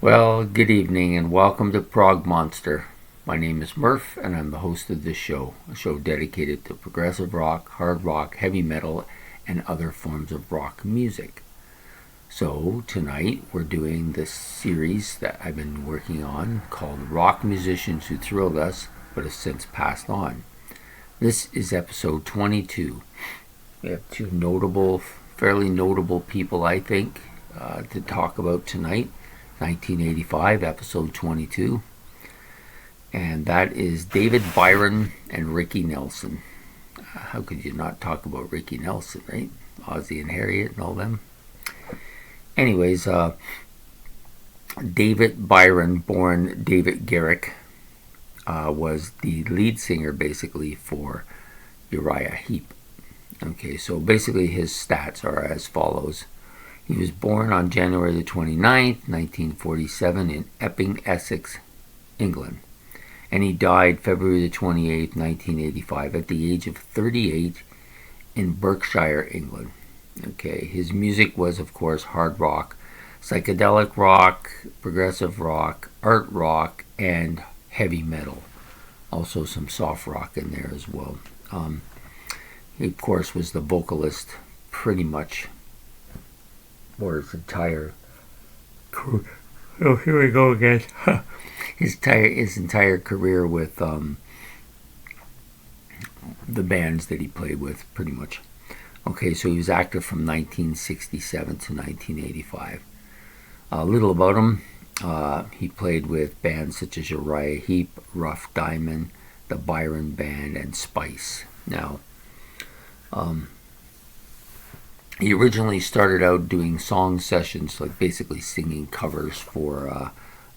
Well, good evening and welcome to Prog Monster. My name is Murph and I'm the host of this show, a show dedicated to progressive rock, hard rock, heavy metal, and other forms of rock music. So, tonight we're doing this series that I've been working on called Rock Musicians Who Thrilled Us but Have Since Passed On. This is episode 22. We have two fairly notable people, I think, to talk about tonight. 1985, episode 22. And that is David Byron and Ricky Nelson. How could you not talk about Ricky Nelson, right? Ozzy and Harriet and all them. Anyways, David Byron, born David Garrick, was the lead singer basically for Uriah Heep. Okay, so basically his stats are as follows. He was born on January the 29th, 1947 in Epping, Essex, England. And he died February the 28th, 1985 at the age of 38 in Berkshire, England. Okay, his music was, of course, hard rock, psychedelic rock, progressive rock, art rock, and heavy metal. Also some soft rock in there as well. He, of course, was the vocalist pretty much for his entire career. Oh, here we go again. his entire career with the bands that he played with, pretty much. Okay, so he was active from 1967 to 1985. A little about him. He played with bands such as Uriah Heep, Rough Diamond, the Byron Band, and Spice. Now, he originally started out doing song sessions, like basically singing covers for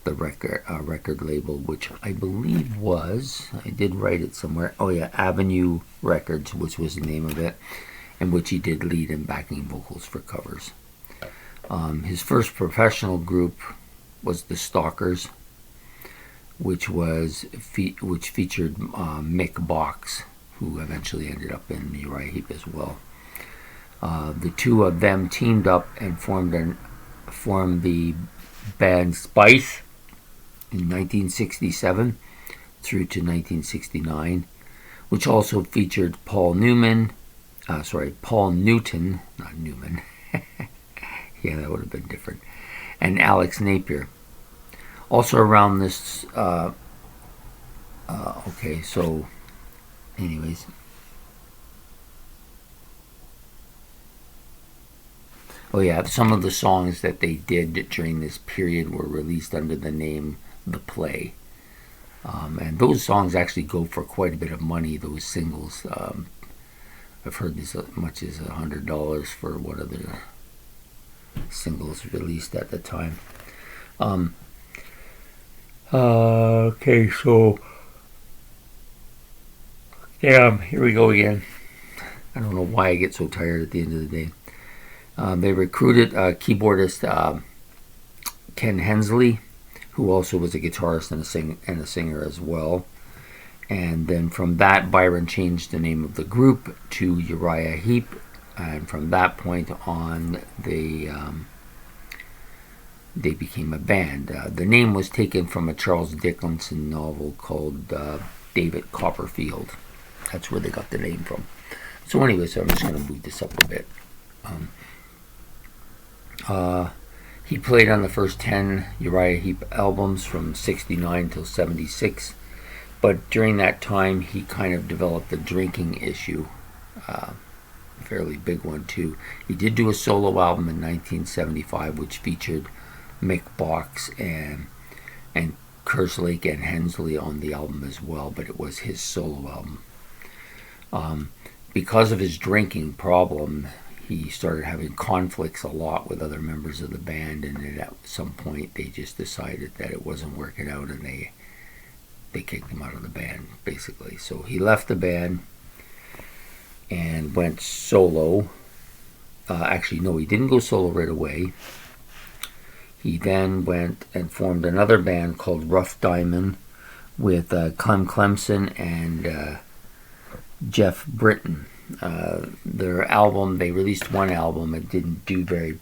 the record label, which I believe was, I did write it somewhere, Avenue Records, which was the name of it, in which he did lead and backing vocals for covers. His first professional group was the Stalkers, which featured Mick Box, who eventually ended up in Uriah Heep as well. The two of them teamed up and formed the band Spice in 1967 through to 1969, which also featured Paul Newton, not Newman. Yeah, that would have been different. And Alex Napier. Also around this, so anyways. Some of the songs that they did during this period were released under the name The Play. And those songs actually go for quite a bit of money, those singles. I've heard as much as $100 for one of the singles released at the time. Here we go again. I don't know why I get so tired at the end of the day. They recruited keyboardist Ken Hensley, who also was a guitarist and a singer as well. And then from that, Byron changed the name of the group to Uriah Heep, and from that point on, they became a band. The name was taken from a Charles Dickens novel called David Copperfield. That's where they got the name from. So anyway, I'm just going to move this up a bit. He played on the first 10 Uriah Heep albums from 69 till 76, but during that time he kind of developed a drinking issue, a fairly big one too. He did do a solo album in 1975 which featured Mick Box and Kerslake and Hensley on the album as well, but it was his solo album. Because of his drinking problem, he started having conflicts a lot with other members of the band, and at some point they just decided that it wasn't working out, and they kicked him out of the band, basically. So he left the band and went solo. He didn't go solo right away. He then went and formed another band called Rough Diamond with Clem Clemson and Jeff Britton. They released one album. It didn't do very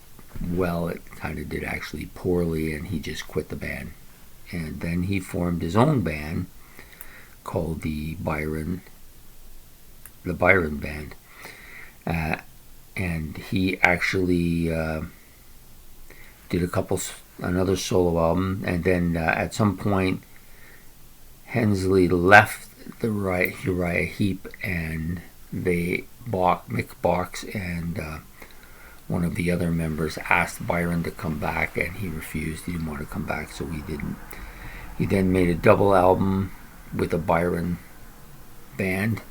well. It kind of did actually poorly, and he just quit the band. And then he formed his own band called the Byron Band. And he actually did another solo album, and then at some point Hensley left the Uriah Heep, and Mick Box and one of the other members asked Byron to come back, and he refused. He didn't want to come back, so he didn't. He then made a double album with the Byron Band,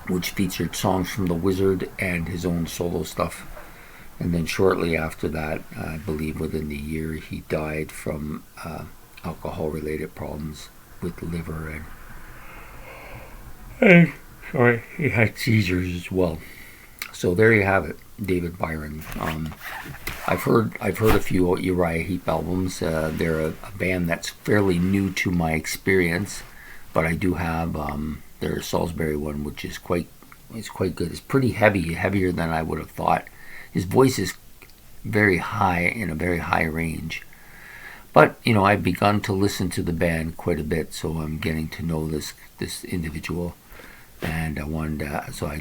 which featured songs from The Wizard and his own solo stuff. And then shortly after that, I believe within the year, he died from alcohol-related problems with liver, and he had seizures as well. So there you have it, David Byron. I've heard a few Uriah Heep albums. They're a band that's fairly new to my experience, but I do have their Salisbury one, which is quite good. It's pretty heavier than I would have thought. His voice is very high, in a very high range. But I've begun to listen to the band quite a bit, so I'm getting to know this individual, and I wanted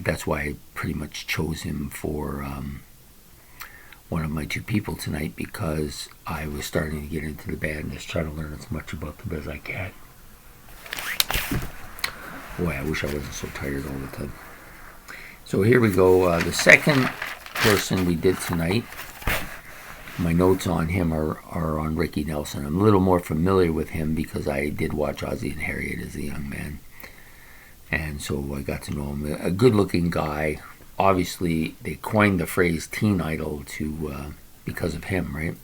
that's why I pretty much chose him for one of my two people tonight, because I was starting to get into the band and just trying to learn as much about them as I can. Boy, I wish I wasn't so tired all the time. So here we go. The second person we did tonight, my notes on him are on Ricky Nelson. I'm a little more familiar with him because I did watch Ozzie and Harriet as a young man, and so I got to know him. A good-looking guy. Obviously, they coined the phrase teen idol because of him, right?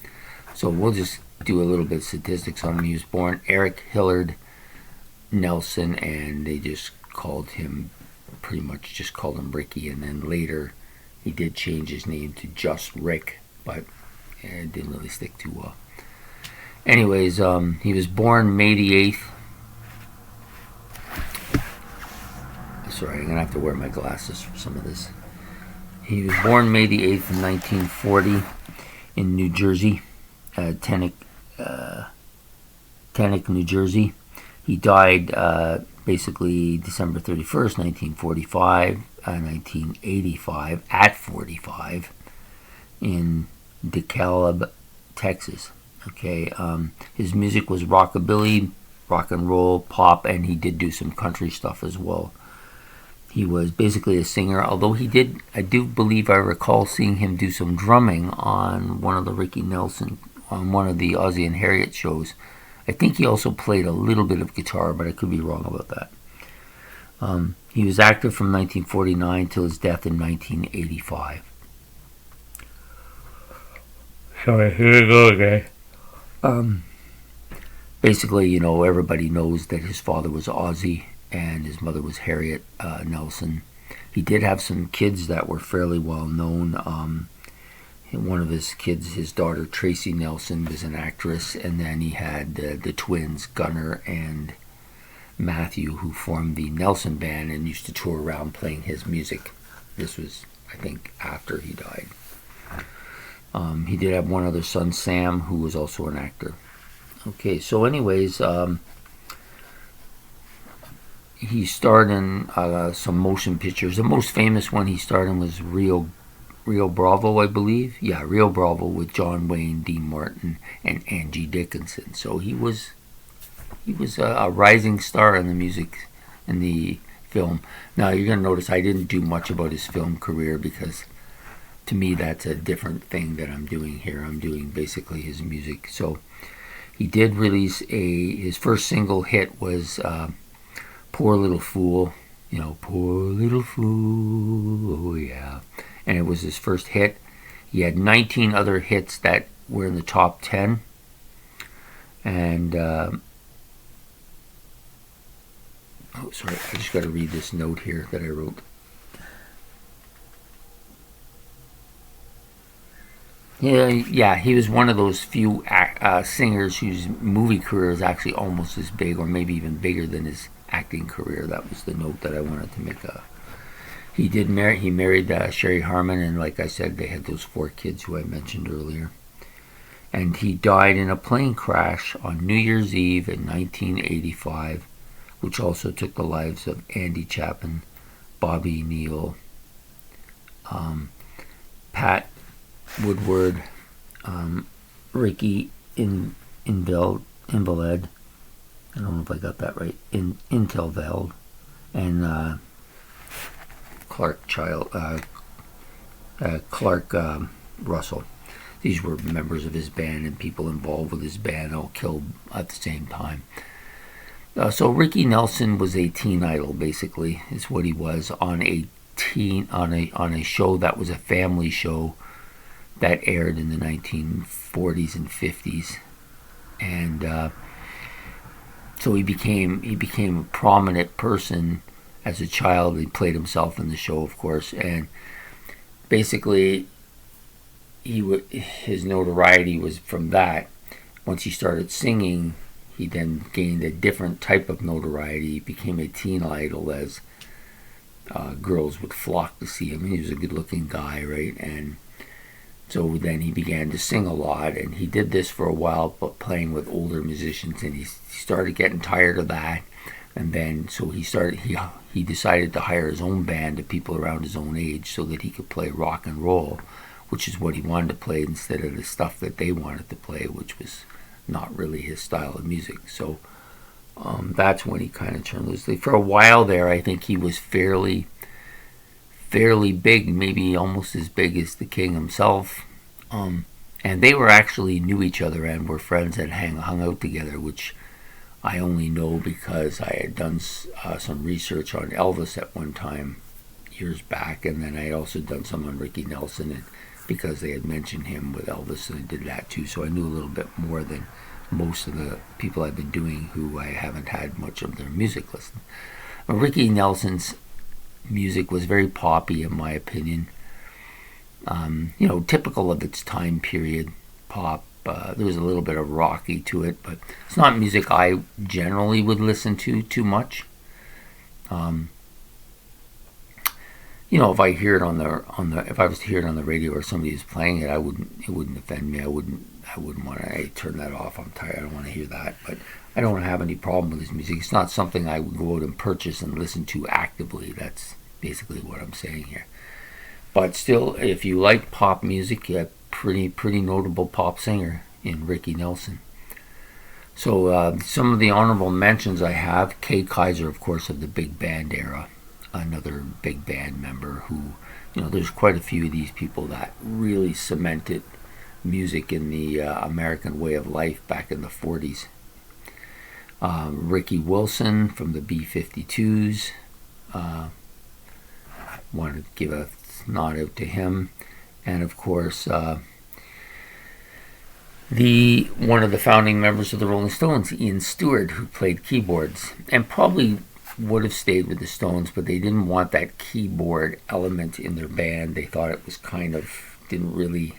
So we'll just do a little bit of statistics on him. He was born Eric Hillard Nelson, and they just called him Ricky, and then later he did change his name to just Rick, but it didn't really stick too well. Anyways, he was born May the 8th. Sorry, I'm going to have to wear my glasses for some of this. He was born May the 8th in 1940 in New Jersey, Teaneck, New Jersey. He died basically December 31st, 1985, at 45, in DeKalb, Texas. Okay, his music was rockabilly, rock and roll, pop, and he did do some country stuff as well. He was basically a singer, although I do believe I recall seeing him do some drumming on one of the Ozzie and Harriet shows. I think he also played a little bit of guitar, but I could be wrong about that. He was active from 1949 till his death in 1985. Sorry, here we go again. Basically, everybody knows that his father was Ozzie and his mother was Harriet Nelson. He did have some kids that were fairly well known. One of his kids, his daughter Tracy Nelson, was an actress, and then he had the twins Gunnar and Matthew, who formed the Nelson Band and used to tour around playing his music. This was, I think, after he died. He did have one other son, Sam, who was also an actor. Okay, so anyways, he starred in some motion pictures. The most famous one he starred in was Rio Bravo, I believe. Yeah, Rio Bravo with John Wayne, Dean Martin, and Angie Dickinson. So he was a rising star in the film. Now you're going to notice I didn't do much about his film career, because to me that's a different thing that I'm doing here. I'm doing basically his music. So he did release his first single hit was Poor Little Fool. Poor Little Fool, oh yeah. And it was his first hit. He had 19 other hits that were in the top 10. And, sorry, I just got to read this note here that I wrote. Yeah, he was one of those few singers whose movie career is actually almost as big, or maybe even bigger than his acting career. That was the note that I wanted to make He married Sherry Harmon, and like I said, they had those 4 kids who I mentioned earlier. And he died in a plane crash on New Year's Eve in 1985, which also took the lives of Andy Chapman, Bobby Neal, Pat Woodward, Ricky Invalid, I don't know if I got that right, Intelveld, and Clark Russell. These were members of his band and people involved with his band, all killed at the same time. So Ricky Nelson was a teen idol, basically, is what he was, on a show that was a family show that aired in the 1940s and 50s, and so he became a prominent person as a child. He played himself in the show, of course, and basically his notoriety was from that. Once he started singing, he then gained a different type of notoriety. He became a teen idol, as girls would flock to see him. He was a good-looking guy, right? And so then he began to sing a lot, and he did this for a while, but playing with older musicians, and he started getting tired of that. And then so he decided to hire his own band of people around his own age so that he could play rock and roll, which is what he wanted to play, instead of the stuff that they wanted to play, which was not really his style of music. So that's when he kind of turned loose. For a while there, I think he was fairly big, maybe almost as big as the King himself. And they actually knew each other and were friends and hung out together, which I only know because I had done some research on Elvis at one time, years back, and then I had also done some on Ricky Nelson, and because they had mentioned him with Elvis, and I did that too, so I knew a little bit more than most of the people I've been doing who I haven't had much of their music listened. Ricky Nelson's music was very poppy, in my opinion. Typical of its time period, pop. There was a little bit of rocky to it, but it's not music I generally would listen to too much. If I hear it if I was to hear it on the radio or somebody was playing it, it wouldn't offend me. I wouldn't want to turn that off. I'm tired. I don't want to hear that. But I don't have any problem with his music. It's not something I would go out and purchase and listen to actively. That's basically what I'm saying here. But still, if you like pop music, you have pretty notable pop singer in Ricky Nelson. So some of the honorable mentions I have: Kay Kaiser, of course, of the big band era, another big band member who, there's quite a few of these people that really cemented music in the American way of life back in the 40s. Ricky Wilson from the B-52s. Want to give a nod out to him. And of course, one of the founding members of the Rolling Stones, Ian Stewart, who played keyboards, and probably would have stayed with the Stones, but they didn't want that keyboard element in their band. They thought it was didn't really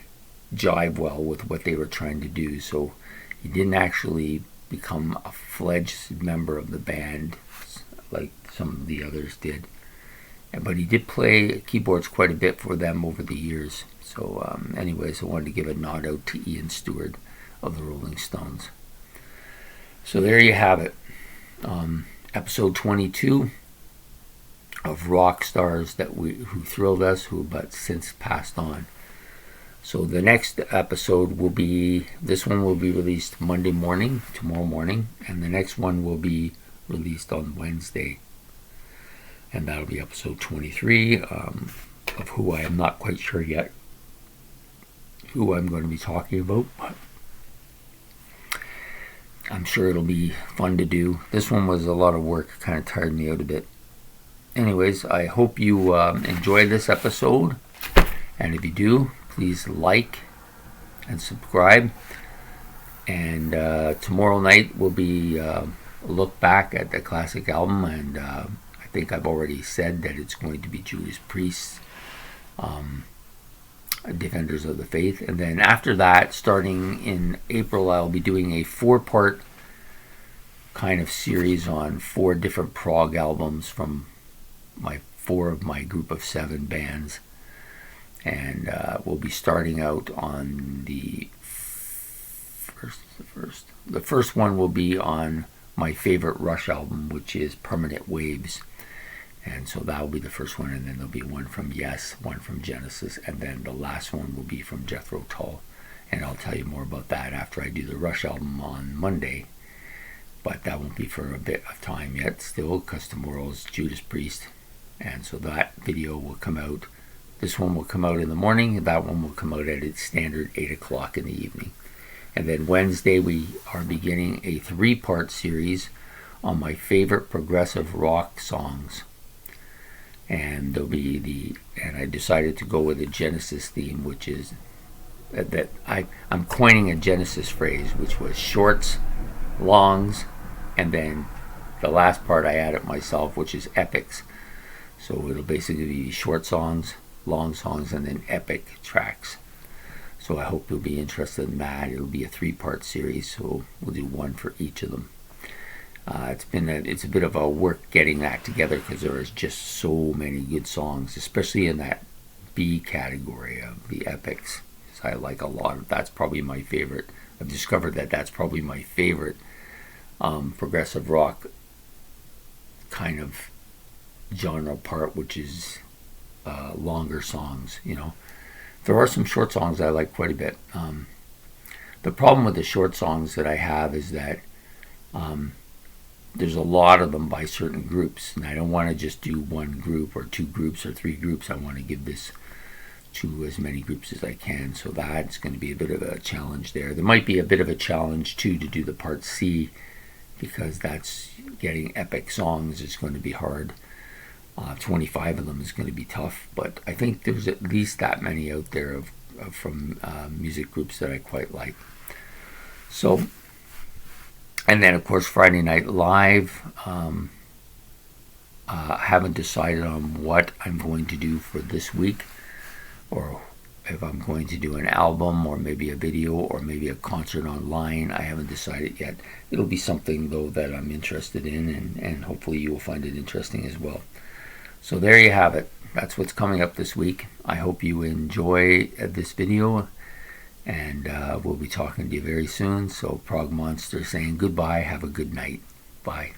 jive well with what they were trying to do, so he didn't actually become a fledged member of the band like some of the others did. But he did play keyboards quite a bit for them over the years. So anyways, I wanted to give a nod out to Ian Stewart of the Rolling Stones. So there you have it. Episode 22 of Rock Stars who thrilled us, who but since passed on. So the next episode this one will be released Monday morning, tomorrow morning, and the next one will be released on Wednesday. And that'll be episode 23, of who I am not quite sure yet who I'm going to be talking about, but I'm sure it'll be fun to do. This one was a lot of work, kind of tired me out a bit. Anyways, I hope you enjoyed this episode, and if you do, please like and subscribe. And tomorrow night will be a look back at the classic album, and I think I've already said that it's going to be Judas Priest, Defenders of the Faith. And then after that, starting in April, I'll be doing a 4-part kind of series on 4 different prog albums from my 4 of my group of 7 bands. And we'll be starting out on the first one will be on my favorite Rush album, which is Permanent Waves. And so that will be the first one, and then there'll be one from Yes, one from Genesis, and then the last one will be from Jethro Tull. And I'll tell you more about that after I do the Rush album on Monday. But that won't be for a bit of time yet. Still, because tomorrow's Judas Priest. And so that video will come out. This one will come out in the morning. That one will come out at its standard 8 o'clock in the evening. And then Wednesday we are beginning a 3-part series on my favorite progressive rock songs. And there'll be and I decided to go with a Genesis theme, which is that I'm coining a Genesis phrase, which was shorts, longs, and then the last part I added myself, which is epics. So it'll basically be short songs, long songs, and then epic tracks. So I hope you'll be interested in that. It'll be a 3-part series, so we'll do one for each of them. It's a bit of a work getting that together because there is just so many good songs, especially in that B category of the epics. So I like a lot of that's probably my favorite. I've discovered that that's probably my favorite progressive rock kind of genre part, which is longer songs. There are some short songs I like quite a bit. The problem with the short songs that I have is that there's a lot of them by certain groups, and I don't want to just do one group or 2 groups or 3 groups. I want to give this to as many groups as I can, so that's going to be a bit of a challenge there. There might be a bit of a challenge too to do the part C, because that's getting epic songs is going to be hard. 25 of them is going to be tough, but I think there's at least that many out there from music groups that I quite like. So, and then of course Friday Night Live. I haven't decided on what I'm going to do for this week, or if I'm going to do an album or maybe a video or maybe a concert online. I haven't decided yet. It'll be something though that I'm interested in, and hopefully you will find it interesting as well. So there you have it. That's what's coming up this week. I hope you enjoy this video, and we'll be talking to you very soon. So Prog Monster saying goodbye. Have a good night. Bye.